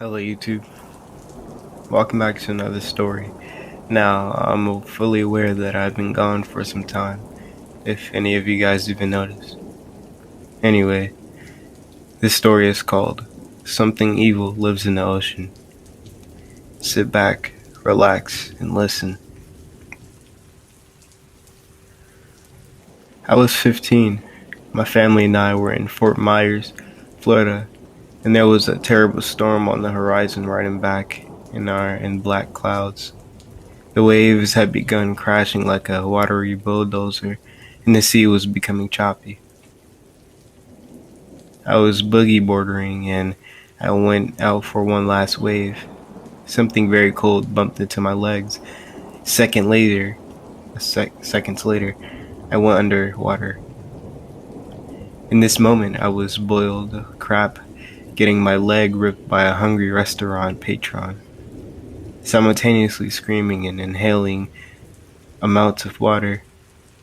Hello, YouTube. Welcome back to another story. Now, I'm fully aware that I've been gone for some time, if any of you guys even noticed. Anyway, this story is called Something Evil Lives in the Ocean. Sit back, relax, and listen. I was 15. My family and I were in Fort Myers, Florida, and there was a terrible storm on the horizon riding back in black clouds. The waves had begun crashing like a watery bulldozer, and the sea was becoming choppy. I was boogie boarding, and I went out for one last wave. Something very cold bumped into my legs. Seconds later, I went underwater. In this moment, I was boiled crap, getting my leg ripped by a hungry restaurant patron, simultaneously screaming and inhaling amounts of water.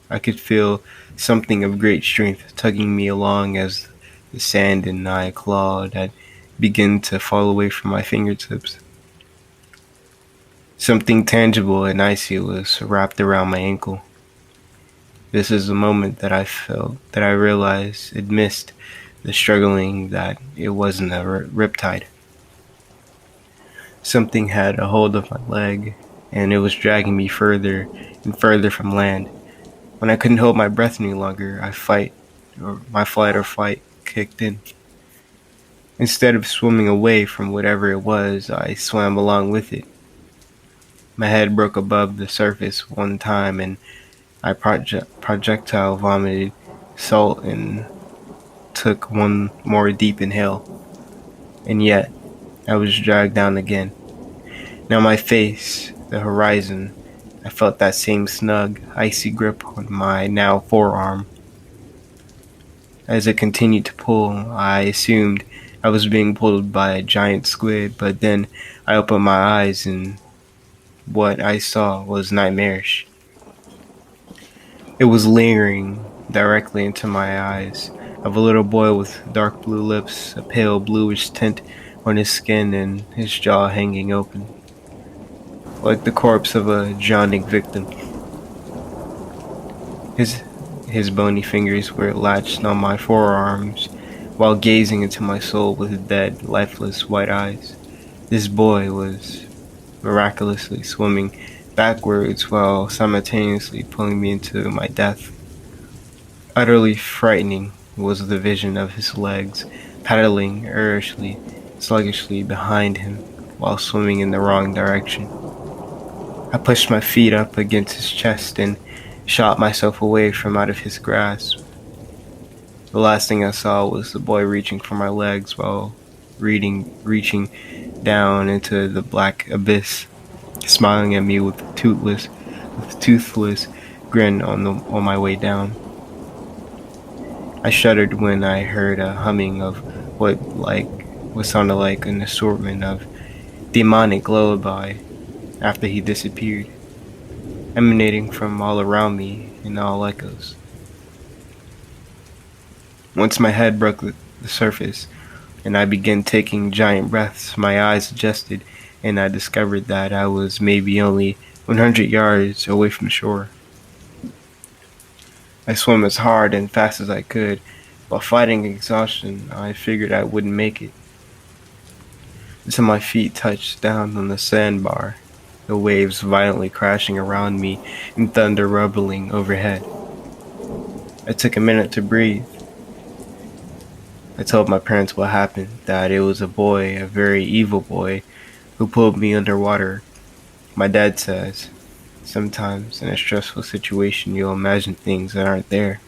I could feel something of great strength tugging me along as the sand and I clawed had begun to fall away from my fingertips. Something tangible and icy was wrapped around my ankle. This is the moment that I realized it missed the struggling, that it wasn't a riptide. Something had a hold of my leg, and it was dragging me further and further from land. When I couldn't hold my breath any longer, my flight or fight kicked in. Instead of swimming away from whatever it was, I swam along with it. My head broke above the surface one time, and I projectile vomited salt and took one more deep inhale. And yet, I was dragged down again. Now my face, the horizon, I felt that same snug, icy grip on my now forearm. As it continued to pull, I assumed I was being pulled by a giant squid, but then I opened my eyes and what I saw was nightmarish. It was leering directly into my eyes, of a little boy with dark blue lips, a pale bluish tint on his skin, and his jaw hanging open, like the corpse of a drowning victim. His his bony fingers were latched on my forearms, while gazing into my soul with dead, lifeless white eyes. This boy was miraculously swimming backwards while simultaneously pulling me into my death. Utterly frightening was the vision of his legs paddling sluggishly behind him while swimming in the wrong direction. I pushed my feet up against his chest and shot myself away from out of his grasp. The last thing I saw was the boy reaching for my legs while reaching down into the black abyss, smiling at me with toothless grin on my way down. I shuddered when I heard a humming of what sounded like an assortment of demonic lullaby after he disappeared, emanating from all around me in all echoes. Once my head broke the surface and I began taking giant breaths, my eyes adjusted and I discovered that I was maybe only 100 yards away from shore. I swam as hard and fast as I could. While fighting exhaustion, I figured I wouldn't make it, until my feet touched down on the sandbar, the waves violently crashing around me and thunder rumbling overhead. I took a minute to breathe. I told my parents what happened, that it was a boy, a very evil boy, who pulled me underwater. My dad says, sometimes in a stressful situation you'll imagine things that aren't there.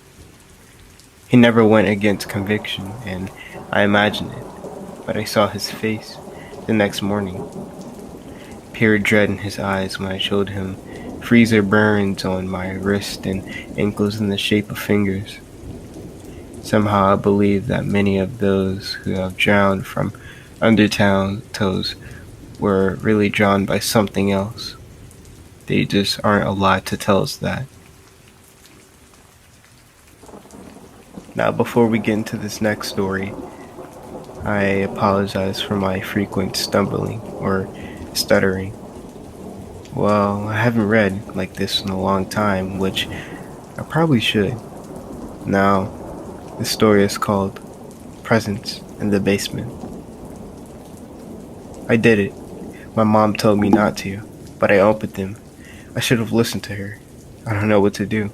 He never went against conviction, and I imagined it, but I saw his face the next morning. Pure dread in his eyes when I showed him freezer burns on my wrist and ankles in the shape of fingers. Somehow I believe that many of those who have drowned from undertows were really drowned by something else. They just aren't allowed to tell us that. Now, before we get into this next story, I apologize for my frequent stumbling or stuttering. Well, I haven't read like this in a long time, which I probably should. Now, this story is called Presents in the Basement. I did it. My mom told me not to, but I opened them. I should have listened to her. I don't know what to do.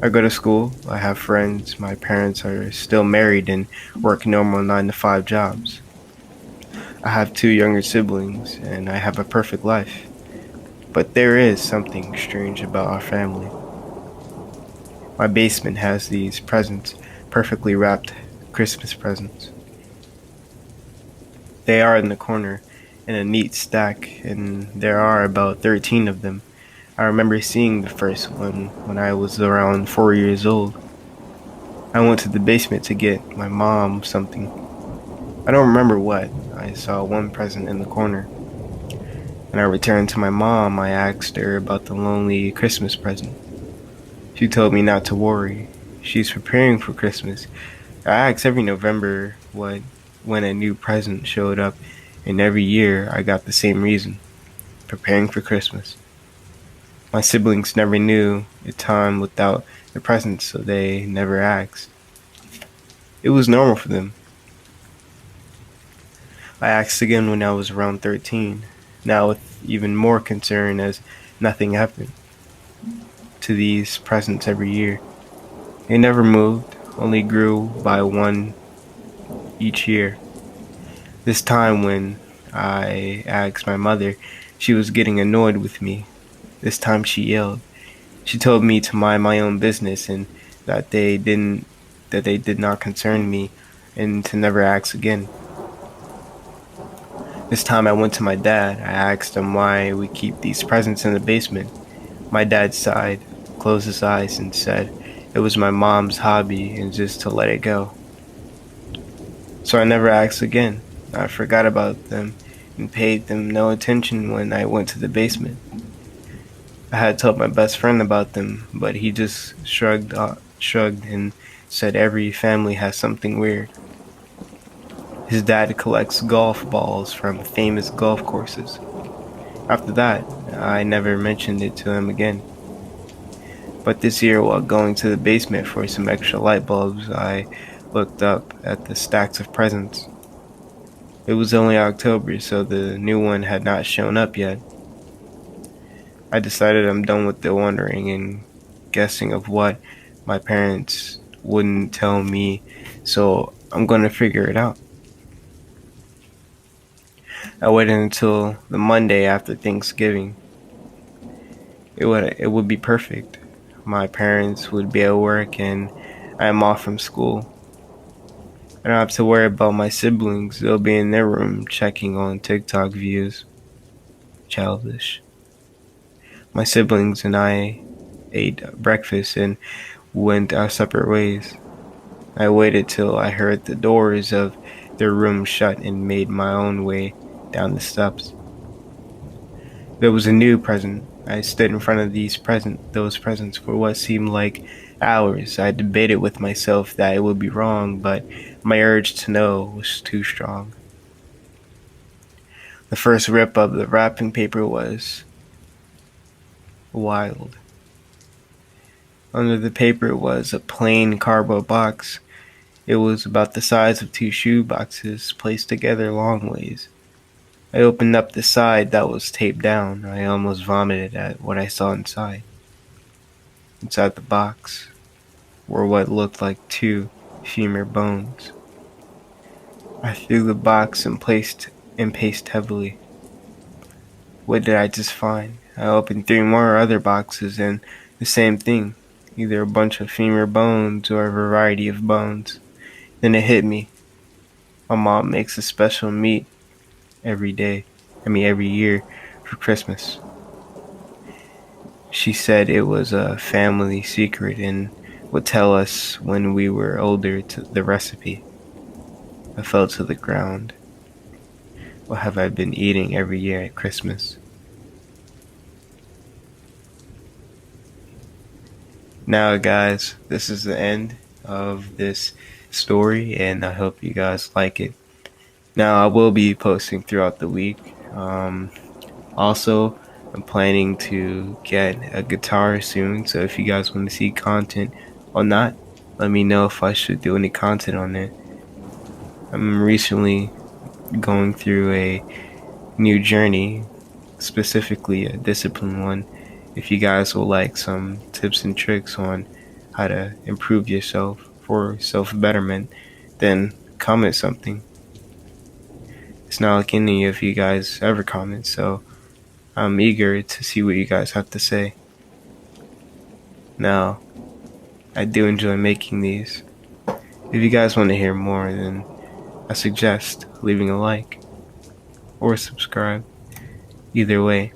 I go to school, I have friends, my parents are still married and work normal 9 to 5 jobs. I have two younger siblings, and I have a perfect life. But there is something strange about our family. My basement has these presents, perfectly wrapped Christmas presents. They are in the corner in a neat stack, and there are about 13 of them. I remember seeing the first one when I was around 4 years old. I went to the basement to get my mom something. I don't remember what. I saw one present in the corner. When I returned to my mom, I asked her about the lonely Christmas present. She told me not to worry. She's preparing for Christmas. I asked every November when a new present showed up, and every year I got the same reason: preparing for Christmas. My siblings never knew a time without the presents, so they never asked. It was normal for them. I asked again when I was around 13, now with even more concern as nothing happened to these presents every year. They never moved, only grew by one each year. This time when I asked my mother, she was getting annoyed with me. This time she yelled. She told me to mind my own business and that they did not concern me and to never ask again. This time I went to my dad. I asked him why we keep these presents in the basement. My dad sighed, closed his eyes, and said it was my mom's hobby and just to let it go. So I never asked again. I forgot about them and paid them no attention when I went to the basement. I had told my best friend about them, but he just shrugged and said every family has something weird. His dad collects golf balls from famous golf courses. After that, I never mentioned it to him again. But this year, while going to the basement for some extra light bulbs, I looked up at the stacks of presents. It was only October, so the new one had not shown up yet. I decided I'm done with the wondering and guessing of what my parents wouldn't tell me, so I'm going to figure it out. I waited until the Monday after Thanksgiving. It would be perfect. My parents would be at work and I am off from school. I don't have to worry about my siblings. They'll be in their room checking on TikTok views. Childish. My siblings and I ate breakfast and went our separate ways. I waited till I heard the doors of their room shut and made my own way down the steps. There was a new present. I stood in front of those presents for what seemed like hours. I debated with myself that it would be wrong, but my urge to know was too strong. The first rip of the wrapping paper was wild. Under the paper was a plain cardboard box. It was about the size of two shoe boxes placed together long ways. I opened up the side that was taped down. I almost vomited at what I saw inside. Inside the box were what looked like two femur bones. I threw the box and paced heavily. What did I just find? I opened three more other boxes and the same thing. Either a bunch of femur bones or a variety of bones. Then it hit me. My mom makes a special meat every year for Christmas. She said it was a family secret and would tell us when we were older the recipe. I fell to the ground. What have I been eating every year at Christmas? Now, guys, this is the end of this story, and I hope you guys like it. Now, I will be posting throughout the week. Also, I'm planning to get a guitar soon, so if you guys want to see content on that, let me know if I should do any content on it. I'm recently going through a new journey, specifically a discipline one. If you guys will like some tips and tricks on how to improve yourself for self betterment, then comment something. It's not like any of you guys ever comment, so I'm eager to see what you guys have to say. Now, I do enjoy making these. If you guys want to hear more, then I suggest leaving a like or subscribe. Either way,